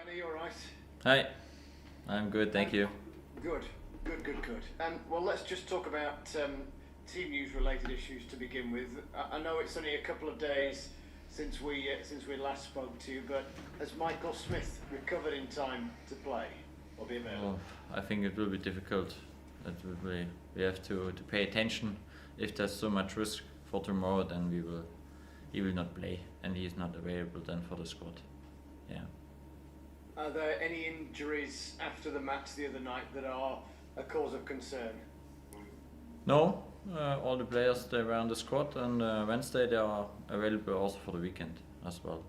Danny, you all right? Hi, I'm good, thank you. Good. Well, let's just talk about team news-related issues to begin with. I know it's only a couple of days since we last spoke to you, but has Michael Smith recovered in time to play or be available? I think it will be difficult. We have to pay attention. If there's so much risk for tomorrow, then he will not play, and he is not available then for the squad. Yeah. Are there any injuries after the match the other night that are a cause of concern? No, all the players they were on the squad, and Wednesday they are available also for the weekend as well.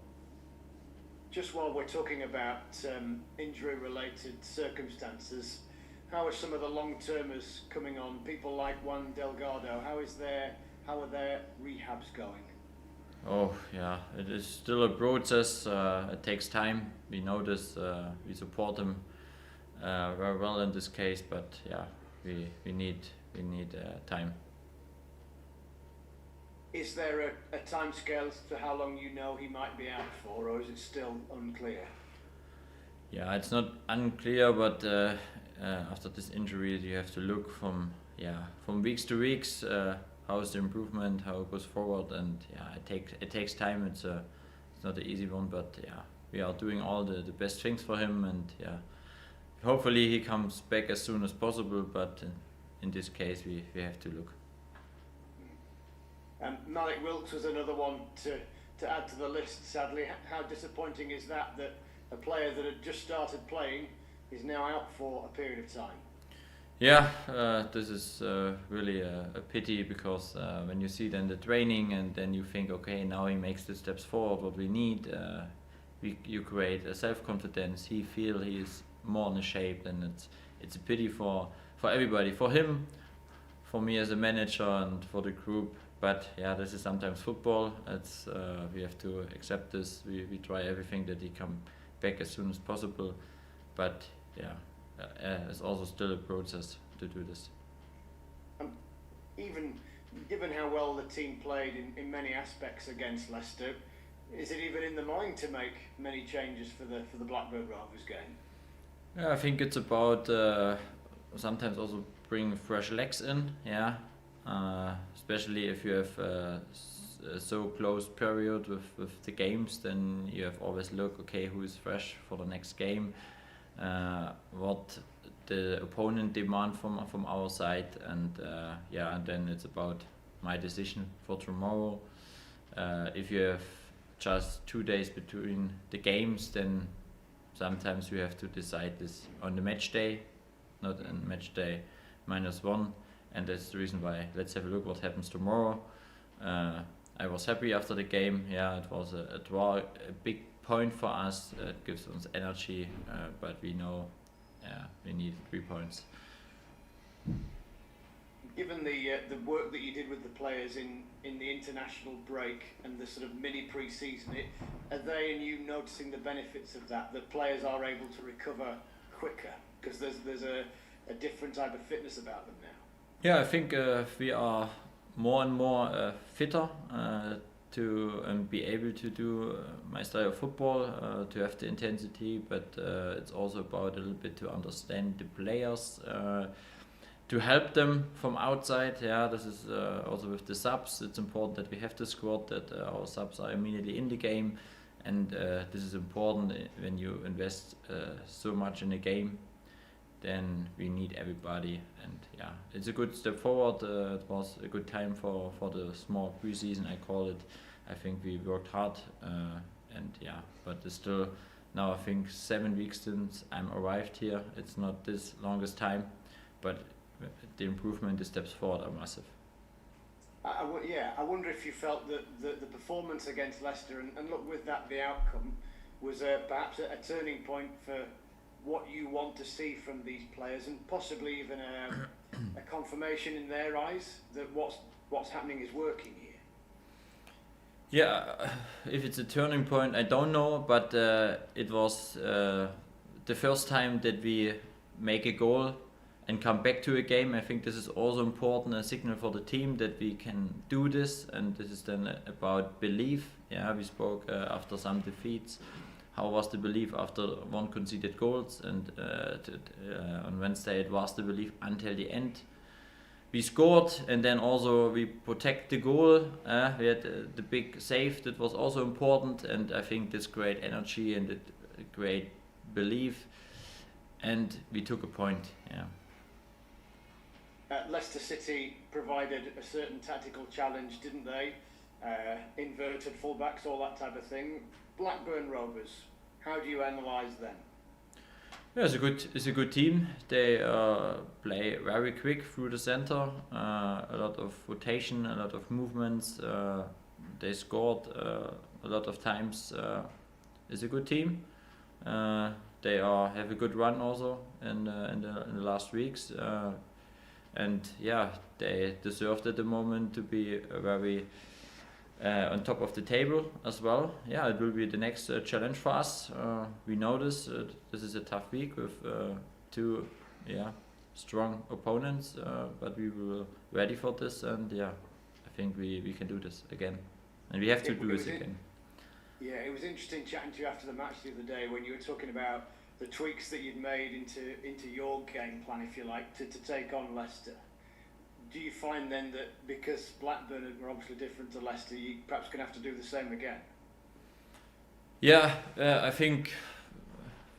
Just while we're talking about injury-related circumstances, how are some of the long-termers coming on? People like Juan Delgado. How are their rehabs going? Oh yeah, it is still a process. It takes time. We know this. We support him very well in this case, but yeah, we need time. Is there a timescale as to how long you know he might be out for, or is it still unclear? Yeah, it's not unclear, but after this injury, you have to look from weeks to weeks. How is the improvement? How it goes forward? And yeah, it takes time. It's not an easy one, but yeah, we are doing all the best things for him, and yeah, hopefully he comes back as soon as possible. But in this case, we have to look. Malik Wilkes was another one to add to the list. Sadly, how disappointing is that a player that had just started playing is now out for a period of time? Yeah, this is really a pity because when you see then the training and then you think, okay, now he makes the steps forward, what we need, you create a self-confidence. He feel he is more in shape, and it's a pity for everybody, for him, for me as a manager, and for the group. But yeah, this is sometimes football. It's we have to accept this. We try everything that he come back as soon as possible, but yeah. It's also still a process to do this. Even given how well the team played in many aspects against Leicester, is it even in the mind to make many changes for the Blackburn Rovers game? Yeah, I think it's about sometimes also bring fresh legs in. Yeah, especially if you have a so close period with the games, then you have always look, okay, who is fresh for the next game. What the opponent demand from our side, and and then it's about my decision for tomorrow. If you have just 2 days between the games, then sometimes you have to decide this on the match day, not on match day -1, and that's the reason why. Let's have a look what happens tomorrow. I was happy after the game. Yeah, it was a draw, a big point for us. It gives us energy, but we know we need 3 points. Given the work that you did with the players in the international break and the sort of mini pre-season, are they and you noticing the benefits of that players are able to recover quicker because there's a different type of fitness about them now? Yeah, I think we are more and more fitter to be able to do my style of football, to have the intensity, but it's also about a little bit to understand the players, to help them from outside. Yeah, this is also with the subs. It's important that we have the squad, that our subs are immediately in the game, and this is important when you invest so much in a game. Then we need everybody, and yeah, it's a good step forward. It was a good time for the small pre-season, I call it. I think we worked hard, and yeah, but it's still now I think 7 weeks since I'm arrived here. It's not this longest time, but the improvement, the steps forward are massive. I wonder if you felt that the performance against Leicester, and look, with that the outcome was perhaps a turning point for what you want to see from these players, and possibly even a confirmation in their eyes that what's happening is working here. Yeah, if it's a turning point, I don't know, but it was the first time that we make a goal and come back to a game. I think this is also important, a signal for the team that we can do this, and this is then about belief. Yeah, we spoke after some defeats how was the belief after one conceded goals, and on Wednesday it was the belief until the end. We scored, and then also we protect the goal. We had the big save that was also important, and I think this great energy and great belief, and we took a point. Yeah. Leicester City provided a certain tactical challenge, didn't they? Inverted fullbacks, all that type of thing. Blackburn Rovers, how do you analyse them? Yeah, it's a good team. They play very quick through the center. A lot of rotation, a lot of movements. They scored a lot of times. It's a good team. They have a good run also in the last weeks. And yeah, they deserved at the moment to be very on top of the table as well. Yeah, it will be the next challenge for us. We know this. This is a tough week with two strong opponents, but we will ready for this, and yeah, I think we can do this again, and we have to do this again. Yeah, it was interesting chatting to you after the match the other day when you were talking about the tweaks that you'd made into your game plan, if you like, to take on Leicester. Do you find then that because Blackburn are obviously different to Leicester, you perhaps going to have to do the same again? Yeah, I think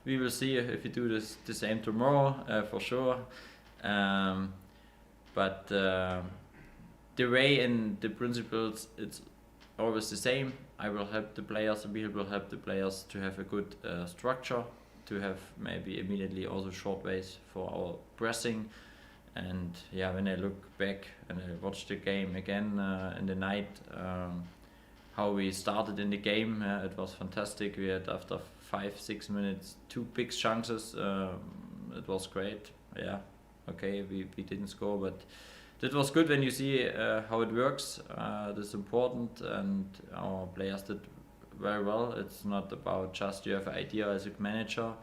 we will see if we do the same tomorrow, for sure. But the way and the principles, it's always the same. I will help the players, we will help the players to have a good structure, to have maybe immediately also short ways for our pressing. And yeah, when I look back and I watch the game again in the night, how we started in the game, it was fantastic. We had after 5-6 minutes 2 big chances. It was great. Yeah, okay, we didn't score, but that was good when you see how it works. That's important, and our players did very well. It's not about just you have an idea as a manager.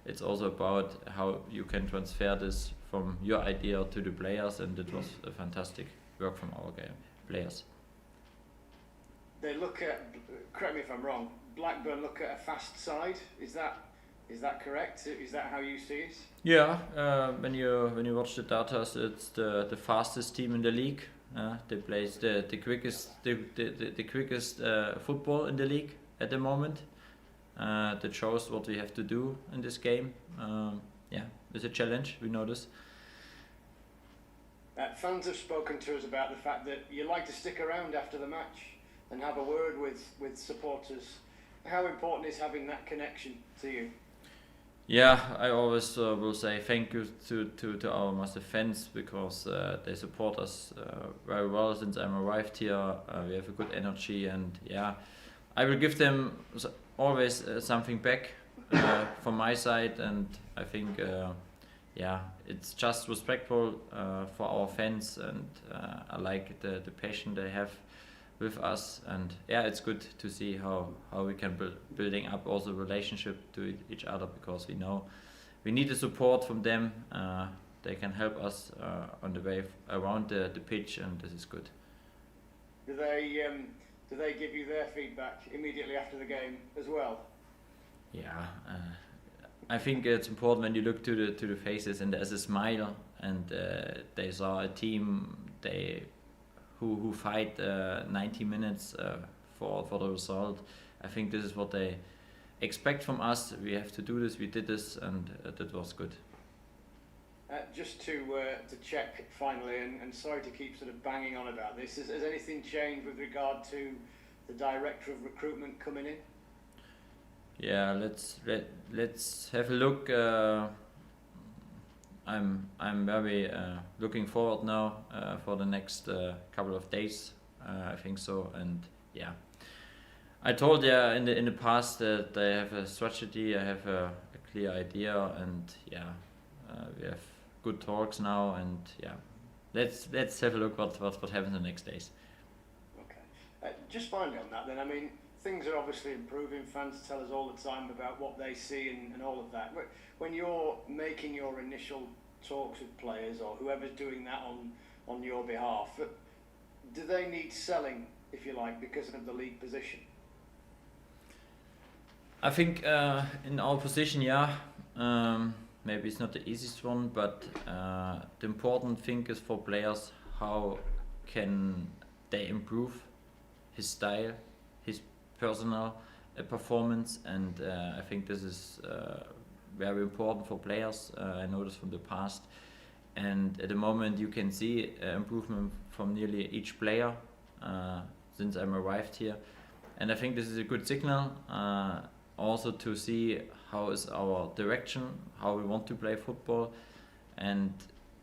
It's also about how you can transfer this from your idea to the players, and it was a fantastic work from our players. They look at, correct me if I'm wrong, Blackburn look at a fast side. Is that correct? Is that how you see it? Yeah, when you watch the data, it's the fastest team in the league. They play the quickest football in the league at the moment. That shows what we have to do in this game. Yeah, it's a challenge, we know this. Fans have spoken to us about the fact that you like to stick around after the match and have a word with supporters. How important is having that connection to you? Yeah, I always will say thank you to our massive fans, because they support us very well since I'm arrived here. We have a good energy, and yeah, I will give them always something back from my side, and I think it's just respectful for our fans, and I like the passion they have with us, and yeah, it's good to see how we can building up also relationship to each other, because we know we need the support from them. They can help us on the way around the pitch, and this is good. Do they give you their feedback immediately after the game as well? Yeah, I think it's important when you look to the faces and there's a smile, and they saw a team who fight 90 minutes for the result. I think this is what they expect from us. We have to do this. We did this, and that was good. Just to check finally, and sorry to keep sort of banging on about this, has anything changed with regard to the director of recruitment coming in? Yeah, let's have a look. I'm very looking forward now for the next couple of days. I think so, and yeah, I told you in the past that I have a strategy. I have a clear idea, and yeah, we have good talks now, and yeah, let's have a look what happens in the next days. Okay, just finally on that then, I mean, things are obviously improving. Fans tell us all the time about what they see and all of that. When you're making your initial talks with players, or whoever's doing that on your behalf, do they need selling, if you like, because of the league position? I think in our position, yeah, maybe it's not the easiest one, but the important thing is for players how can they improve his style, his personal performance, and I think this is very important for players. I noticed from the past, and at the moment you can see improvement from nearly each player since I'm arrived here, and I think this is a good signal. Also to see how is our direction, how we want to play football, and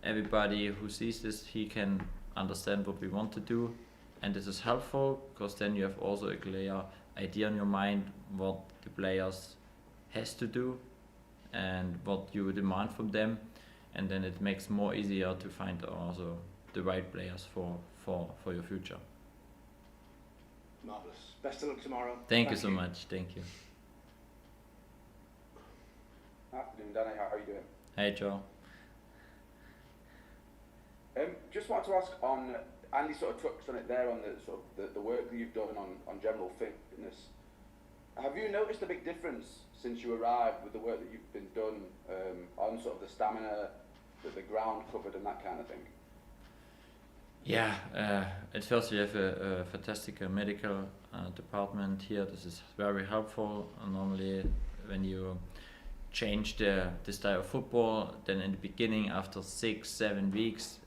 everybody who sees this, he can understand what we want to do, and this is helpful because then you have also a clear idea in your mind what the players has to do and what you demand from them, and then it makes more easier to find also the right players for your future. Marvellous. Best of luck tomorrow. Thank you so much. Thank you. Afternoon, Danny. How are you doing? Hey, Joe. Just wanted to ask on, Andy sort of touched on it there on the sort of the work that you've done on general fitness. Have you noticed a big difference since you arrived with the work that you've been done on sort of the stamina, the ground covered and that kind of thing? Yeah, at first we have a fantastic medical department here. This is very helpful. Normally when you change the style of football, then in the beginning after 6-7 weeks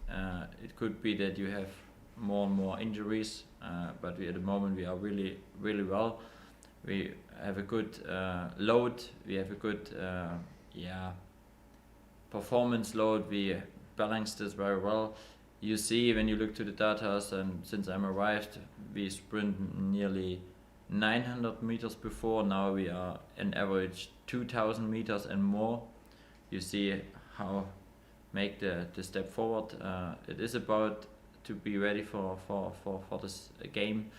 it could be that you have more and more injuries, but at the moment we are really well. We have a good load, we have a good performance load, we balance this very well. You see when you look to the data, and since I'm arrived we sprint nearly 900 meters before, now we are an average 2000 meters and more. You see how make the step forward. It is about to be ready for this game,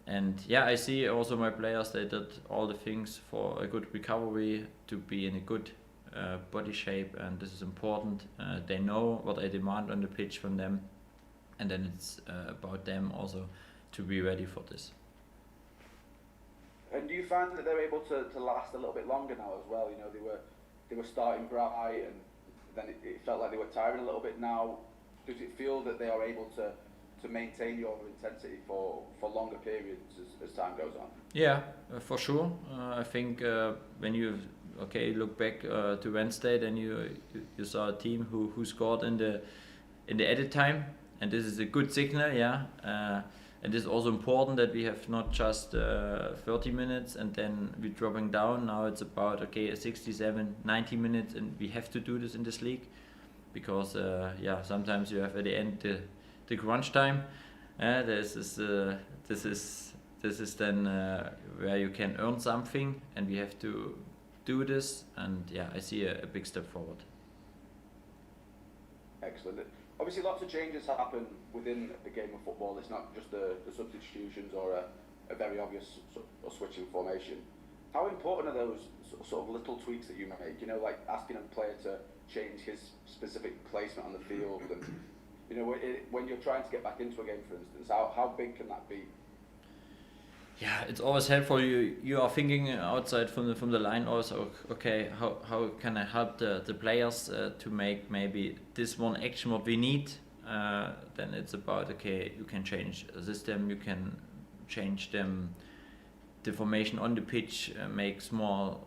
and yeah, I see also my players, they did all the things for a good recovery, to be in a good body shape, and this is important. They know what I demand on the pitch from them, and then it's about them also to be ready for this. And do you find that they're able to last a little bit longer now as well? You know, they were starting bright, and then it felt like they were tiring a little bit now. Does it feel that they are able to maintain your intensity for longer periods as time goes on? Yeah, for sure. I think when you look back to Wednesday, then you saw a team who scored in the added time, and this is a good signal. Yeah. And it's also important that we have not just 30 minutes and then we're dropping down. Now it's about 67, 90 minutes, and we have to do this in this league because sometimes you have at the end the crunch time. This is then where you can earn something, and we have to do this. And yeah, I see a big step forward. Excellent. Obviously, lots of changes happen within the game of football. It's not just the substitutions or a very obvious switching formation. How important are those sort of little tweaks that you make? You know, like asking a player to change his specific placement on the field, and you know, when you're trying to get back into a game, for instance, how big can that be? Yeah, it's always helpful. You are thinking outside from the line also. Okay, how can I help the players to make maybe this one action what we need? Then it's about you can change the system, you can change the formation on the pitch, make small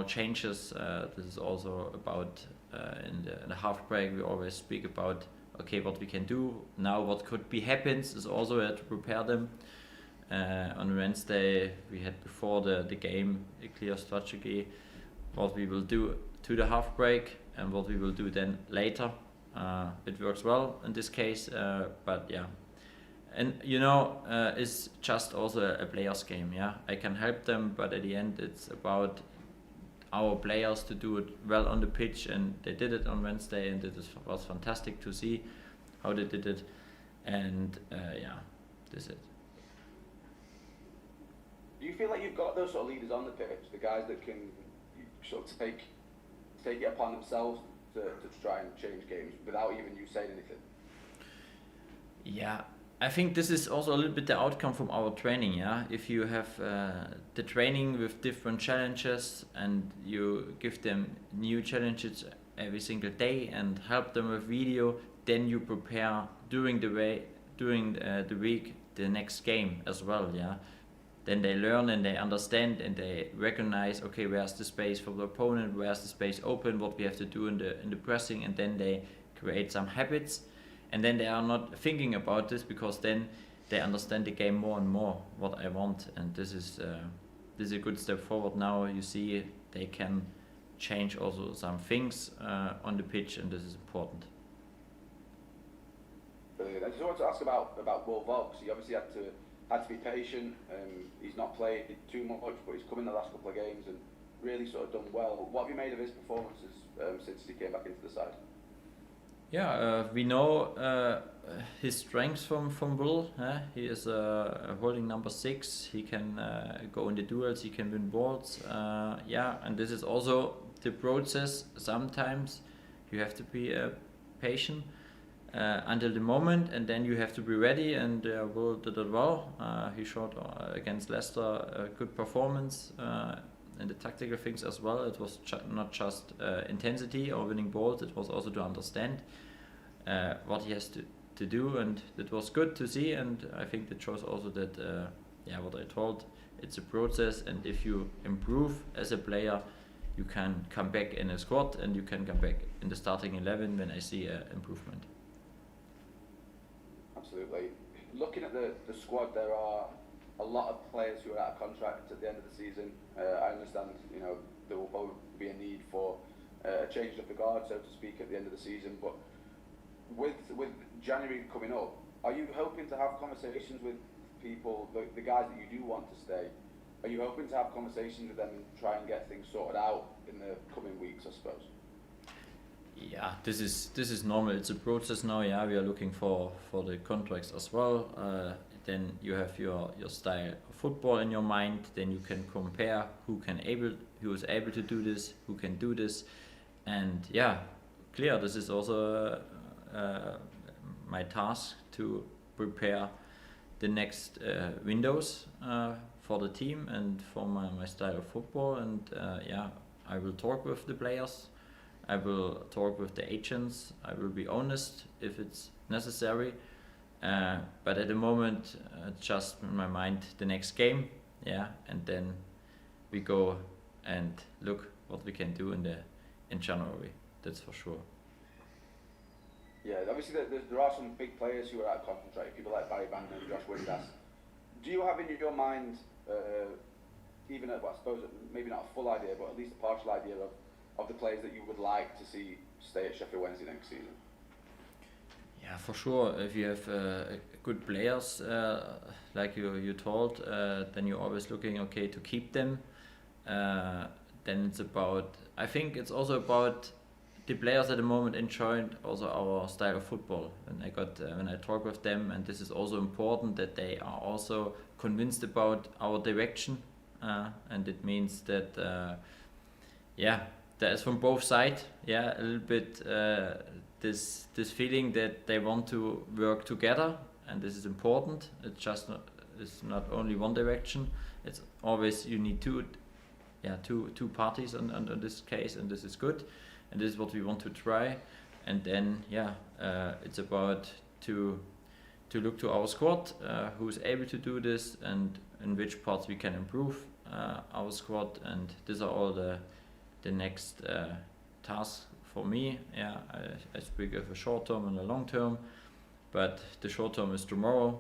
changes. This is also about in the half break we always speak about what we can do now. What could be happens is also to prepare them. On Wednesday we had before the game a clear strategy what we will do to the half break and what we will do then later. It works well in this case, but yeah, and you know, it's just also a players game. Yeah, I can help them, but at the end it's about our players to do it well on the pitch, and they did it on Wednesday, and it was fantastic to see how they did it, and this is it. Do you feel like you've got those sort of leaders on the pitch, the guys that can sort of take it upon themselves to try and change games without even you saying anything? Yeah, I think this is also a little bit the outcome from our training. Yeah, if you have the training with different challenges and you give them new challenges every single day and help them with video, then you prepare during the week the next game as well. Yeah, then they learn and they understand and they recognize, okay, where's the space for the opponent, where's the space open, what we have to do in the pressing, and then they create some habits. And then they are not thinking about this, because then they understand the game more and more, what I want. And this is a good step forward. Now you see they can change also some things on the pitch, and this is important. Brilliant. I just wanted to ask about Will Vox. He obviously had to be patient. He's not played too much, but he's come in the last couple of games and really sort of done well. What have you made of his performances since he came back into the side? Yeah, we know his strengths from Will. He is a holding number 6. He can go in the duels. He can win balls. And this is also the process. Sometimes you have to be patient until the moment, and then you have to be ready. And Will did it well. He showed against Leicester a good performance. And the tactical things as well. It was not just intensity or winning balls, it was also to understand what he has to do, and it was good to see. And I think that shows also that what I told, it's a process, and if you improve as a player, you can come back in a squad and you can come back in the starting 11 when I see improvement. Absolutely. Looking at the squad, there are a lot of players who are out of contract at the end of the season. I understand, there will probably be a need for a change of the guard, so to speak, at the end of the season. But with January coming up, are you hoping to have conversations with people, the guys that you do want to stay? Are you hoping to have conversations with them and try and get things sorted out in the coming weeks, I suppose? Yeah, this is normal. It's a process now. Yeah, we are looking for the contracts as well. Then you have your style of football in your mind. Then you can compare who is able to do this, who can do this, and clear. This is also my task to prepare the next windows for the team and for my style of football. And I will talk with the players. I will talk with the agents. I will be honest if it's necessary. But at the moment, just in my mind, the next game, and then we go and look what we can do in January. That's for sure. Yeah, obviously there are some big players who are out of contract, people like Barry Bannan and Josh Windass. Do you have in your mind, even I suppose maybe not a full idea, but at least a partial idea of the players that you would like to see stay at Sheffield Wednesday next season? Yeah, for sure. If you have good players, like you told, then you're always looking to keep them. Then it's about. I think it's also about the players at the moment enjoying also our style of football. When I talk with them, and this is also important that they are also convinced about our direction, and it means that there is from both sides a little bit this feeling that they want to work together, and this is important. It's not only one direction. It's always you need two parties on this case, and this is good, and this is what we want to try. And then it's about to look to our squad, who is able to do this, and in which parts we can improve our squad. And these are all the next tasks for me. I speak of a short term and a long term, but the short term is tomorrow.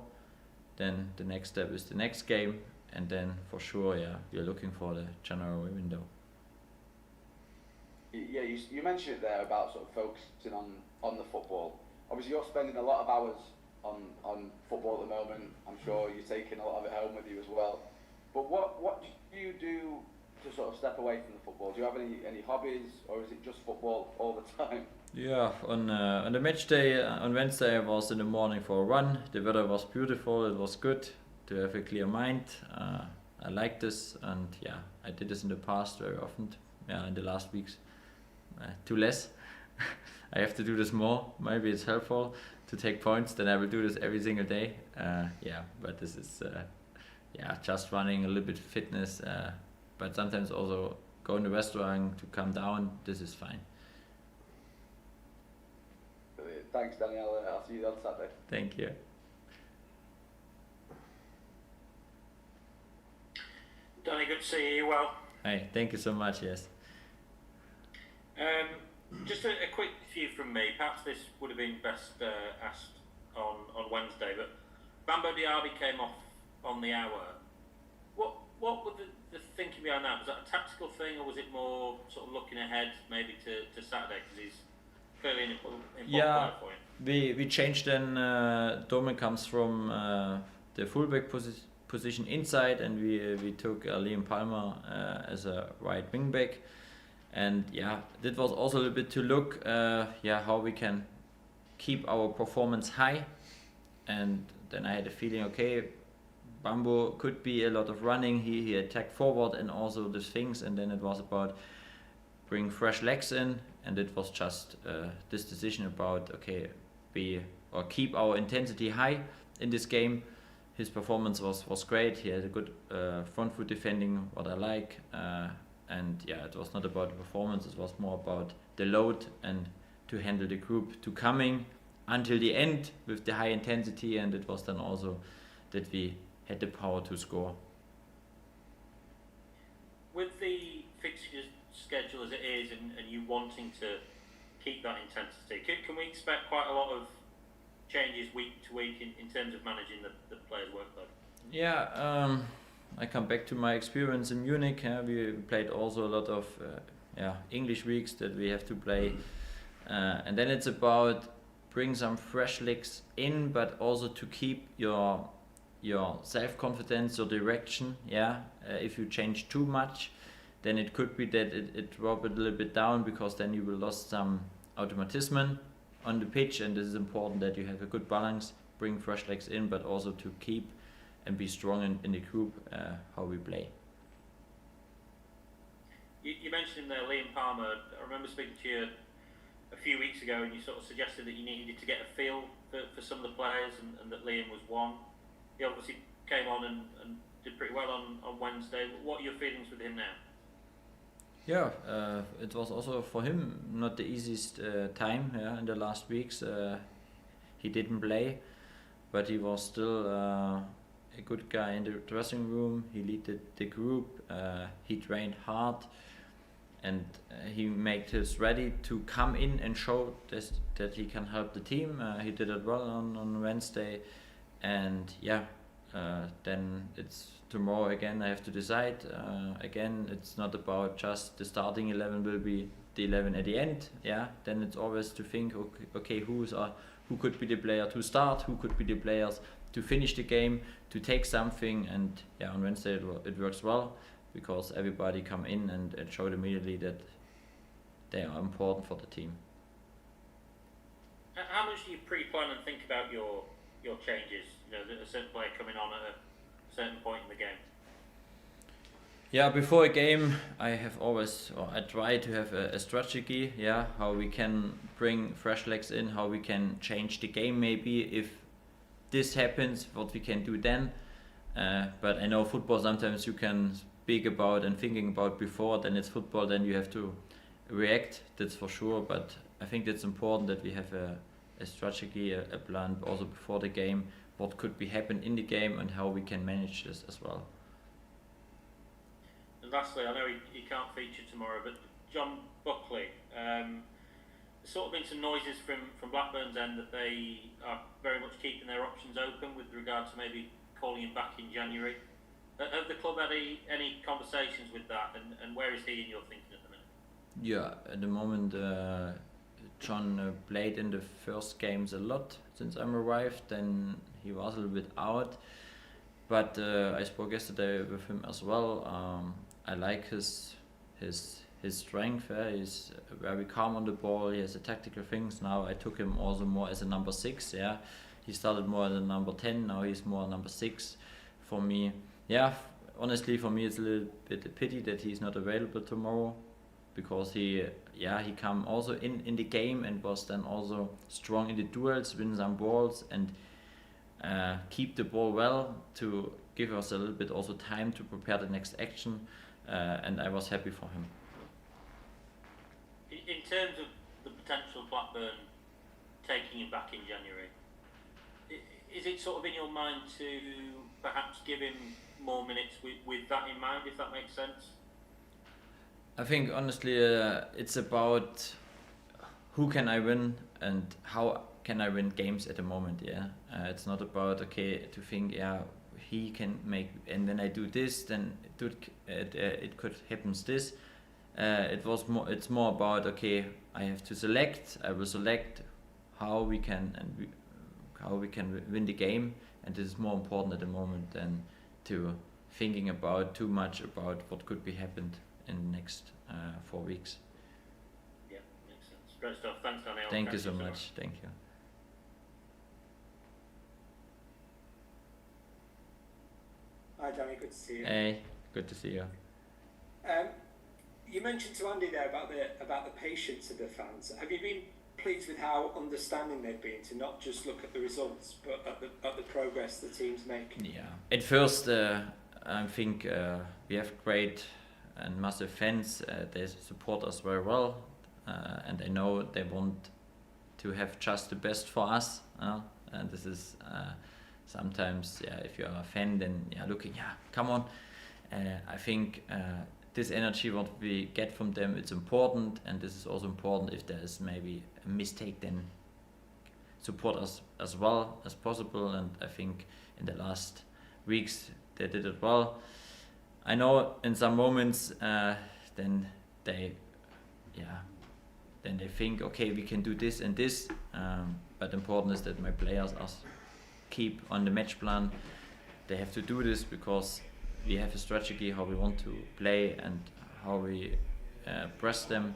Then the next step is the next game, and then for sure, we are looking for the January window. Yeah, you mentioned it there about sort of focusing on the football. Obviously, you're spending a lot of hours on football at the moment. I'm sure you're taking a lot of it home with you as well. But what do you do to sort of step away from the football? Do you have any hobbies, or is it just football all the time? Yeah, on the match day on Wednesday, I was in the morning for a run. The weather was beautiful. It was good to have a clear mind. I like this, and I did this in the past very often. In the last weeks, too less. I have to do this more. Maybe it's helpful to take points. Then I will do this every single day. But this is just running a little bit fitness. But sometimes also go in the restaurant to calm down. This is fine. Thanks, Danny. I'll see you on Saturday. Thank you. Danny, good to see you. Well. Hey, thank you so much. Yes. Just a quick few from me. Perhaps this would have been best asked on Wednesday, but Bambo Diaby came off on the hour. What were the thinking behind that? Was that a tactical thing, or was it more sort of looking ahead, maybe to Saturday, because he's clearly an important player for you? We changed then. Dorman comes from the fullback position inside, and we took Liam Palmer as a right wing back. And that was also a little bit to look how we can keep our performance high. And then I had a feeling, okay, Bambo could be a lot of running. He attacked forward and also these things. And then it was about bring fresh legs in, and it was just this decision about keep our intensity high in this game. His performance was great. He had a good front foot defending, what I like. And it was not about the performance, it was more about the load and to handle the group to coming until the end with the high intensity, and it was then also that we had the power to score. With the fixture schedule as it is and you wanting to keep that intensity, can we expect quite a lot of changes week to week in terms of managing the players' workload? I come back to my experience in Munich. We played also a lot of English weeks that we have to play, and then it's about bring some fresh legs in, but also to keep your self-confidence, your direction. If you change too much, then it could be that it drop it a little bit down, because then you will lose some automatism on the pitch, and this is important that you have a good balance, bring fresh legs in, but also to keep and be strong in the group, how we play. You mentioned there Liam Palmer. I remember speaking to you a few weeks ago, and you sort of suggested that you needed to get a feel for some of the players, and that Liam was one. He obviously came on and did pretty well on Wednesday. What are your feelings with him now? It was also for him not the easiest time in the last weeks. He didn't play, but he was still a good guy in the dressing room. He led the group. He trained hard, and he made his ready to come in and show that he can help the team. He did it well on Wednesday, and then it's tomorrow again. I have to decide. Again, it's not about just the starting 11 will be the 11 at the end. Then it's always to think, okay, who could be the player to start, who could be the players to finish the game, to take something. And on Wednesday it works well, because everybody come in and showed immediately that they are important for the team. How much do you pre-plan and think about your changes? A certain player coming on at a certain point in the game. Before a game, I try to have a strategy. How we can bring fresh legs in, how we can change the game. Maybe if this happens, what we can do then. But I know football, sometimes you can speak about and thinking about before, then it's football, then you have to react, that's for sure. But I think it's important that we have a strategy, a plan also before the game, what could be happen in the game and how we can manage this as well. And lastly, I know he can't feature tomorrow, but John Buckley, there's sort of been some noises from Blackburn's end that they are very much keeping their options open with regard to maybe calling him back in January. Have the club had any conversations with that, and where is he in your thinking at the minute? At the moment John played in the first games a lot since I'm arrived, then he was a little bit out, but I spoke yesterday with him as well. I like his strength. He's very calm on the ball. He has the tactical things. Now I took him also more as a number 6. He started more as a number 10. Now he's more number 6 for me. Honestly, for me it's a little bit a pity that he's not available tomorrow. because he come also in the game and was then also strong in the duels, win some balls and keep the ball well to give us a little bit also time to prepare the next action, and I was happy for him. In terms of the potential Blackburn taking him back in January, is it sort of in your mind to perhaps give him more minutes with that in mind, if that makes sense? I think honestly it's about who can I win and how can I win games at the moment. It's not about to think he can make, and when I do this then it could happen this. It's more about I have to select. I will select how we can win the game, and this is more important at the moment than to thinking about too much about what could be happened in the next 4 weeks. Yeah, makes sense. Great stuff. Thanks, Danny. Thank you so much. Thank you. Hi Danny, good to see you. Hey, good to see you. You mentioned to Andy there about the patience of the fans. Have you been pleased with how understanding they've been to not just look at the results, but at the progress the team's making? Yeah. At first, I think we have great and massive fans. They support us very well, and I know they want to have just the best for us. And this is sometimes, if you are a fan, then looking, come on. I think this energy what we get from them, it's important, and this is also important if there is maybe a mistake, then support us as well as possible. And I think in the last weeks they did it well. I know in some moments then they think we can do this and this, but important is that my players keep on the match plan. They have to do this because we have a strategy how we want to play and how we press them,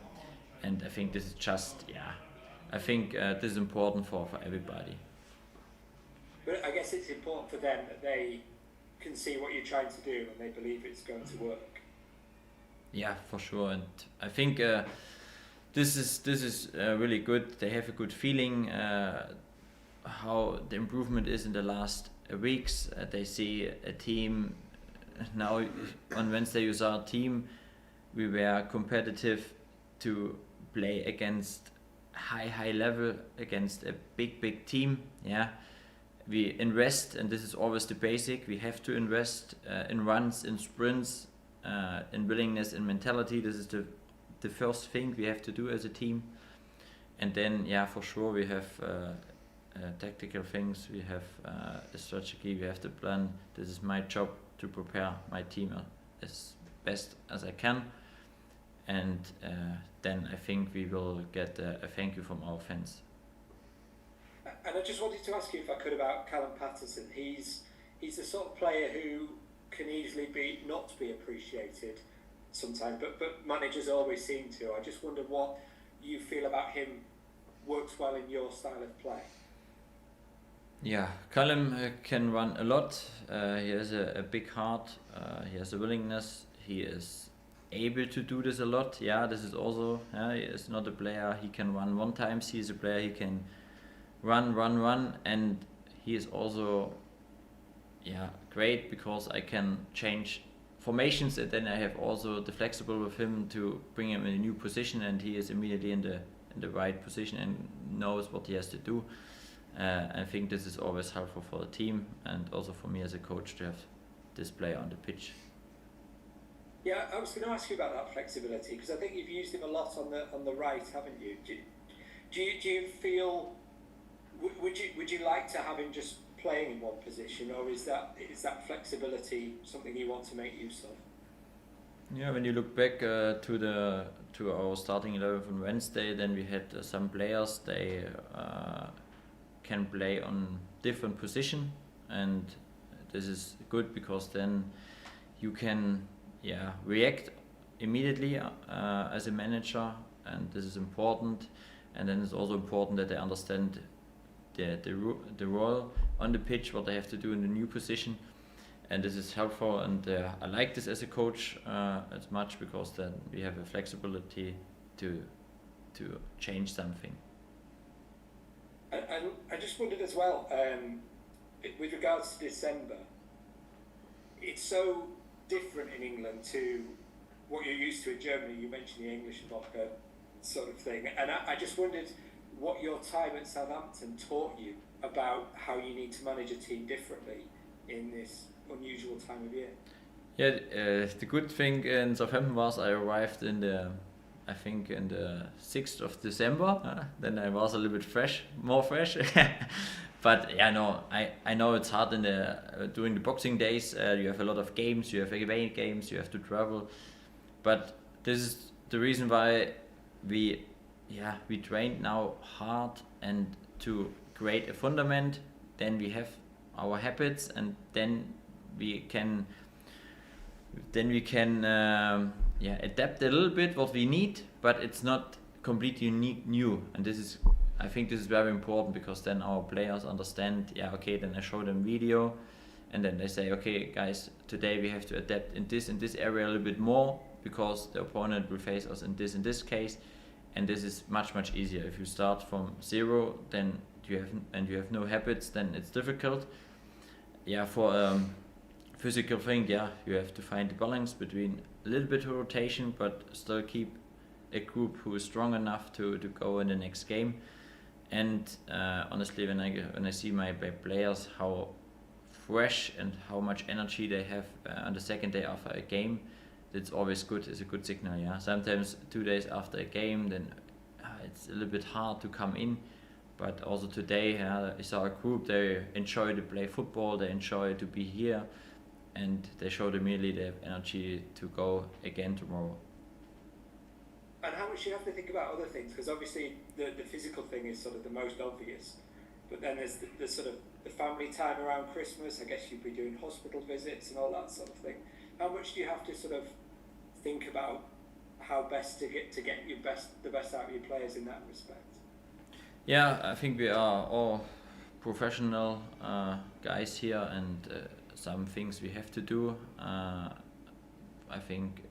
and I think this is just I think this is important for everybody. But I guess it's important for them that they can see what you're trying to do and they believe it's going to work. Yeah, for sure, and I think this is really good. They have a good feeling how the improvement is in the last weeks. They see a team. Now on Wednesday you saw a team. We were competitive to play against high level, against a big team. We invest, and this is always the basic. We have to invest in runs, in sprints, in willingness, in mentality. This is the first thing we have to do as a team. And then for sure we have tactical things. We have a strategy. We have the plan. This is my job to prepare my team as best as I can, and then I think we will get a thank you from our fans. And I just wanted to ask you, if I could, about Callum Patterson. He's the sort of player who can easily not be appreciated sometimes, but managers always seem to. I just wonder what you feel about him works well in your style of play. Yeah, Callum can run a lot. He has a big heart. He has a willingness. He is able to do this a lot. This is also. He is not a player he can run one time. He is a player he can run, and he is also great because I can change formations, and then I have also the flexible with him to bring him in a new position, and he is immediately in the right position and knows what he has to do. I think this is always helpful for the team and also for me as a coach to have this player on the pitch. Yeah, I was going to ask you about that flexibility, because I think you've used him a lot on the right, haven't you? Do you feel would you like to have him just playing in one position, or is that flexibility something you want to make use of? Yeah, when you look back to our starting 11 on Wednesday, then we had some players they can play on different position, and this is good because then you can react immediately as a manager, and this is important. And then it's also important that they understand the role on the pitch, what they have to do in the new position, and this is helpful, and I like this as a coach as much, because then we have a flexibility to change something. And I just wondered as well, with regards to December, it's so different in England to what you're used to in Germany. You mentioned the English vodka sort of thing, and I just wondered what your time at Southampton taught you about how you need to manage a team differently in this unusual time of year. Yeah, the good thing in Southampton was I arrived in the 6th of December. Then I was a little bit more fresh. But yeah, no, I know it's hard during the Boxing Days. You have a lot of games, you have away games, you have to travel. But this is the reason why we train now hard and to create a fundament. Then we have our habits, and then we can adapt a little bit what we need, but it's not completely new. And I think this is very important, because then our players understand, then I show them video, and then they say, okay guys, today we have to adapt in this area a little bit more, because the opponent will face us in this case, and this is much easier. If you start from zero, then you have no habits, then it's difficult. For physical thing, you have to find the balance between a little bit of rotation, but still keep a group who is strong enough to go in the next game. And honestly, when I see my players, how fresh and how much energy they have on the second day after a game, it's always good. It's a good signal. Sometimes 2 days after a game, then it's a little bit hard to come in. But also today, I saw a group. They enjoy to play football. They enjoy to be here, and they showed immediately they have energy to go again tomorrow. And how much do you have to think about other things? Because obviously the physical thing is sort of the most obvious, but then there's the sort of the family time around Christmas. I guess you'd be doing hospital visits and all that sort of thing. How much do you have to sort of think about how best to get the best out of your players in that respect? Yeah, I think we are all professional guys here, and some things we have to do. I think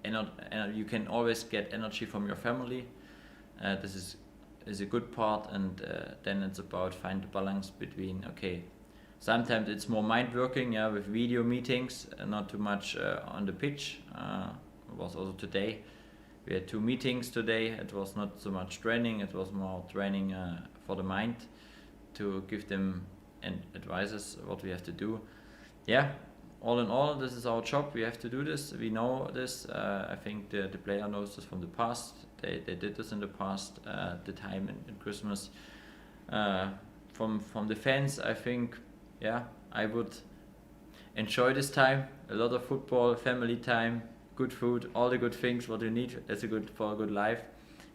you can always get energy from your family. This is a good part, and then it's about find the balance between, sometimes it's more mind working, with video meetings, not too much on the pitch. It was also today. We had 2 meetings today. It was not so much training, it was more training for the mind, to give them advices what we have to do. All in all, this is our job. We have to do this. We know this. I think the player knows this from the past. They did this in the past. The time in Christmas. From the fans, I think, I would enjoy this time. A lot of football, family time, good food, all the good things what you need for a good life.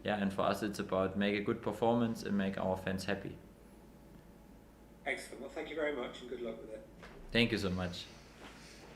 And for us, it's about make a good performance and make our fans happy. Excellent. Well, thank you very much, and good luck with it. Thank you so much.